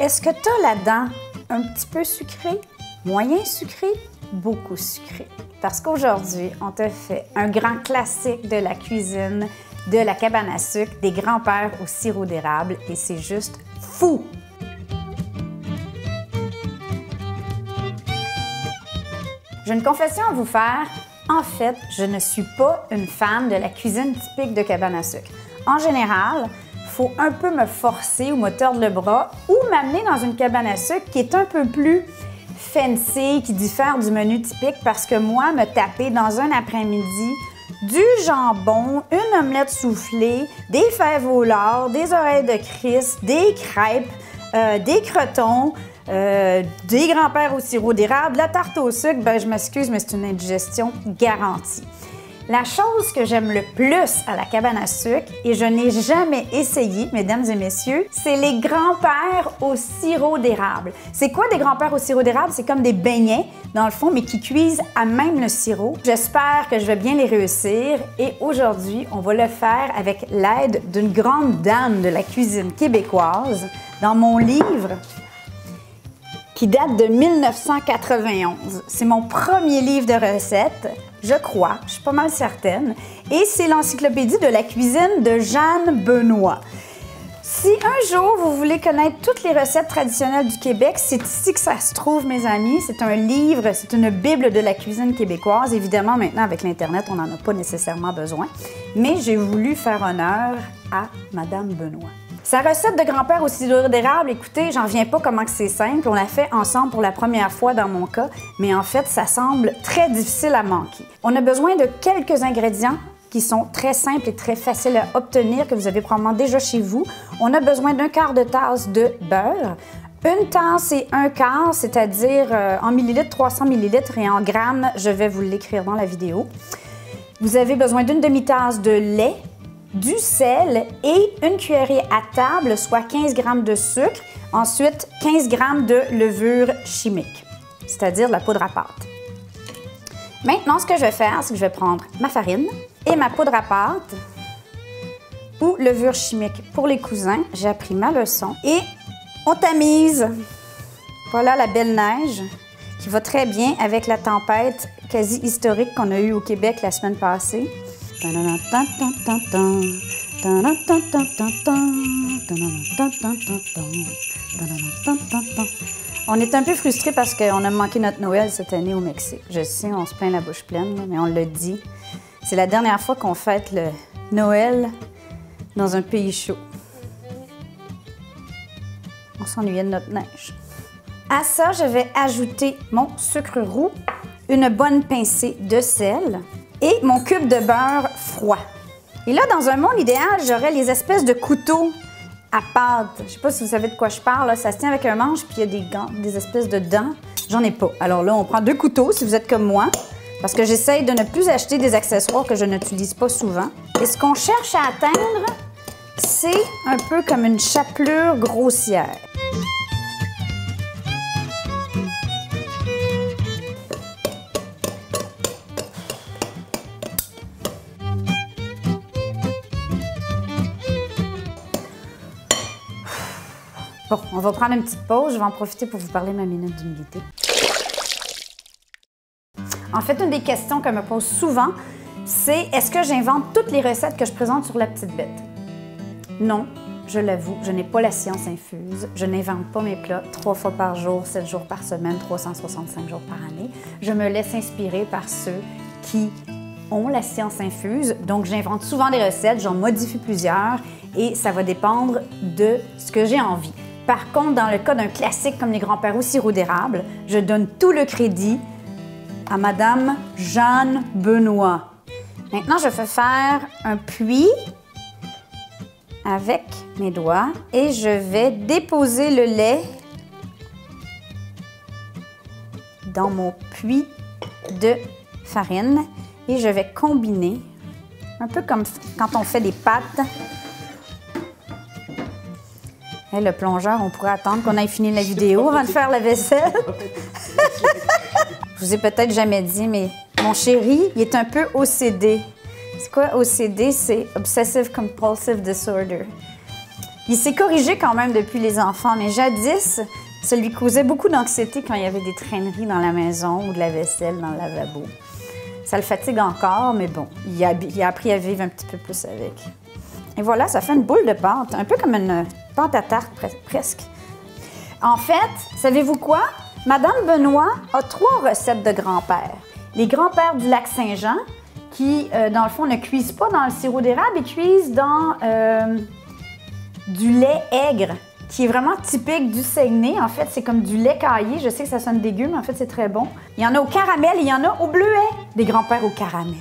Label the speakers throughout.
Speaker 1: Est-ce que tu as là-dedans un petit peu sucré, moyen sucré, beaucoup sucré? Parce qu'aujourd'hui, on te fait un grand classique de la cuisine de la cabane à sucre, des grands-pères au sirop d'érable, et c'est juste fou! J'ai une confession à vous faire. En fait, je ne suis pas une fan de la cuisine typique de cabane à sucre. En général, il faut un peu me forcer ou me tordre le bras ou m'amener dans une cabane à sucre qui est un peu plus fancy, qui diffère du menu typique parce que moi, me taper dans un après-midi du jambon, une omelette soufflée, des fèves au lard, des oreilles de Christ, des crêpes, des crotons, des grands-pères au sirop d'érable, la tarte au sucre, ben je m'excuse, mais c'est une indigestion garantie. La chose que j'aime le plus à la cabane à sucre, et je n'ai jamais essayé, mesdames et messieurs, c'est les grands-pères au sirop d'érable. C'est quoi des grands-pères au sirop d'érable? C'est comme des beignets, dans le fond, mais qui cuisent à même le sirop. J'espère que je vais bien les réussir, et aujourd'hui, on va le faire avec l'aide d'une grande dame de la cuisine québécoise. Dans mon livre, qui date de 1991. C'est mon premier livre de recettes, je crois, je suis pas mal certaine, et c'est l'encyclopédie de la cuisine de Jeanne Benoît. Si un jour vous voulez connaître toutes les recettes traditionnelles du Québec, c'est ici que ça se trouve, mes amis. C'est un livre, c'est une bible de la cuisine québécoise. Évidemment, maintenant, avec l'Internet, on n'en a pas nécessairement besoin, mais j'ai voulu faire honneur à Madame Benoît. Sa recette de grand-père au sirop d'érable, écoutez, j'en viens pas comment que c'est simple. On l'a fait ensemble pour la première fois dans mon cas, mais en fait, ça semble très difficile à manquer. On a besoin de quelques ingrédients qui sont très simples et très faciles à obtenir, que vous avez probablement déjà chez vous. On a besoin d'un quart de tasse de beurre, une tasse et un quart, c'est-à-dire en millilitres, 300 millilitres, et en grammes, je vais vous l'écrire dans la vidéo. Vous avez besoin d'une demi-tasse de lait, du sel et une cuillerée à table, soit 15 g de sucre. Ensuite, 15 g de levure chimique, c'est-à-dire de la poudre à pâte. Maintenant, ce que je vais faire, c'est que je vais prendre ma farine et ma poudre à pâte ou levure chimique pour les cousins. J'ai appris ma leçon et on tamise. Voilà la belle neige qui va très bien avec la tempête quasi historique qu'on a eue au Québec la semaine passée. On est un peu frustrés parce qu'on a manqué notre Noël cette année au Mexique. Je sais, on se plaint la bouche pleine, mais on le dit. C'est la dernière fois qu'on fête le Noël dans un pays chaud. On s'ennuyait de notre neige. À ça, je vais ajouter mon sucre roux, une bonne pincée de sel et mon cube de beurre froid. Et là, dans un monde idéal, j'aurais les espèces de couteaux à pâte. Je ne sais pas si vous savez de quoi je parle. Là. Ça se tient avec un manche, puis il y a des espèces de dents. J'en ai pas. Alors là, on prend 2 couteaux, si vous êtes comme moi, parce que j'essaye de ne plus acheter des accessoires que je n'utilise pas souvent. Et ce qu'on cherche à atteindre, c'est un peu comme une chapelure grossière. Bon, on va prendre une petite pause. Je vais en profiter pour vous parler de ma minute d'humilité. En fait, une des questions qu'on me pose souvent, c'est est-ce que j'invente toutes les recettes que je présente sur La Petite Bête? Non, je l'avoue, je n'ai pas la science infuse. Je n'invente pas mes plats 3 fois par jour, 7 jours par semaine, 365 jours par année. Je me laisse inspirer par ceux qui ont la science infuse. Donc, j'invente souvent des recettes, j'en modifie plusieurs et ça va dépendre de ce que j'ai envie. Par contre, dans le cas d'un classique comme les grands-pères au sirop d'érable, je donne tout le crédit à Madame Jeanne Benoît. Maintenant, je vais faire un puits avec mes doigts et je vais déposer le lait dans mon puits de farine et je vais combiner, un peu comme quand on fait des pâtes. Hey, le plongeur, on pourrait attendre qu'on aille finir la vidéo avant de faire la vaisselle. Je vous ai peut-être jamais dit, mais mon chéri, il est un peu OCD. C'est quoi OCD? C'est Obsessive Compulsive Disorder. Il s'est corrigé quand même depuis les enfants, mais jadis, ça lui causait beaucoup d'anxiété quand il y avait des traîneries dans la maison ou de la vaisselle dans le lavabo. Ça le fatigue encore, mais bon, il a appris à vivre un petit peu plus avec. Et voilà, ça fait une boule de pâte, un peu comme une pâte à tarte presque. En fait, savez-vous quoi? Madame Benoît a 3 recettes de grand-père. Les grands-pères du lac Saint-Jean, qui, dans le fond, ne cuisent pas dans le sirop d'érable, ils cuisent dans du lait aigre, qui est vraiment typique du Saguenay. En fait, c'est comme du lait caillé. Je sais que ça sonne dégueu, mais en fait, c'est très bon. Il y en a au caramel et il y en a au bleuet. Des grands-pères au caramel.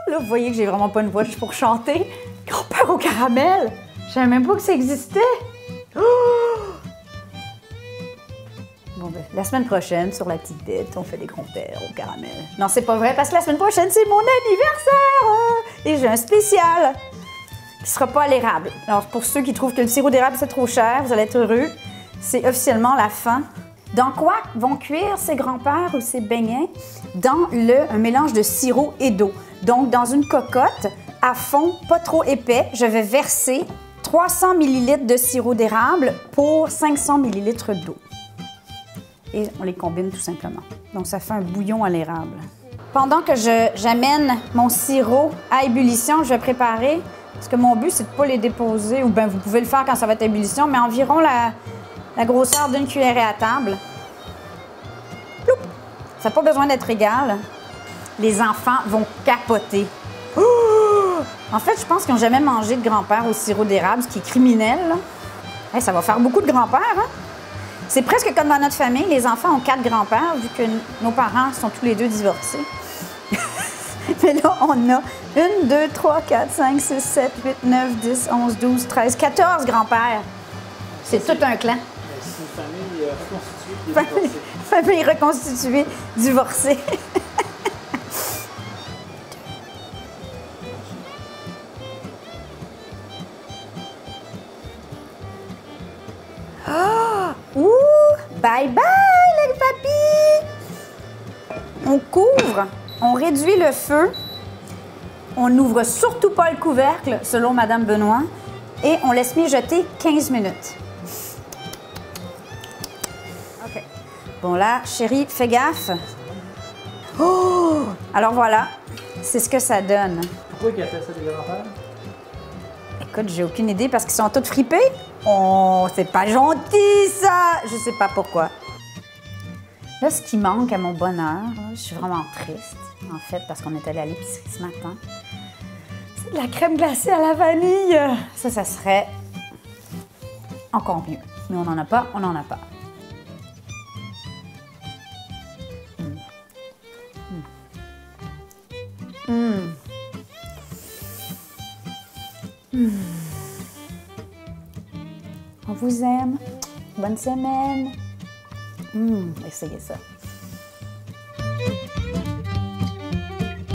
Speaker 1: Là, vous voyez que j'ai vraiment pas une voix juste pour chanter. Grand-père au caramel! Je savais même pas que ça existait. Bon, ben, la semaine prochaine, sur la petite bête, on fait des grands-pères au caramel. Non, c'est pas vrai, parce que la semaine prochaine, c'est mon anniversaire! Et j'ai un spécial qui sera pas à l'érable. Alors, pour ceux qui trouvent que le sirop d'érable, c'est trop cher, vous allez être heureux. C'est officiellement la fin. Dans quoi vont cuire ces grands-pères ou ces beignets? Dans un mélange de sirop et d'eau. Donc, dans une cocotte, à fond, pas trop épais, je vais verser 300 ml de sirop d'érable pour 500 ml d'eau. Et on les combine tout simplement. Donc, ça fait un bouillon à l'érable. Pendant que j'amène mon sirop à ébullition, je vais préparer, parce que mon but, c'est de ne pas les déposer, ou bien vous pouvez le faire quand ça va être à ébullition, mais environ la grosseur d'une cuillerée à table. Ploup! Ça n'a pas besoin d'être égal. Les enfants vont capoter. Ouh! En fait, je pense qu'ils n'ont jamais mangé de grand-père au sirop d'érable, ce qui est criminel. Hey, ça va faire beaucoup de grand-père, hein? C'est presque comme dans notre famille, les enfants ont 4 grands-pères, vu que nos parents sont tous les 2 divorcés. Mais là, on a 1, 2, 3, 4, 5, 6, 7, 8, 9, 10, 11, 12, 13, 14 grands-pères. C'est tout un clan.
Speaker 2: C'est une famille reconstituée.
Speaker 1: Famille reconstituée, divorcée. Ouh! Bye bye, les papis! On couvre, on réduit le feu, on n'ouvre surtout pas le couvercle, selon Madame Benoît, et on laisse mijoter 15 minutes. OK. Bon là, chérie, fais gaffe. Oh! Alors voilà, c'est ce que ça donne.
Speaker 2: Pourquoi ils appellent ça des grands-pères?
Speaker 1: Écoute, j'ai aucune idée parce qu'ils sont tous fripés. Oh, c'est pas gentil, ça! Je sais pas pourquoi. Là, ce qui manque à mon bonheur, je suis vraiment triste, en fait, parce qu'on est allé à l'épicerie ce matin. C'est de la crème glacée à la vanille. Ça serait encore mieux. Mais on n'en a pas, on n'en a pas. On vous aime. Bonne semaine. Essayez ça.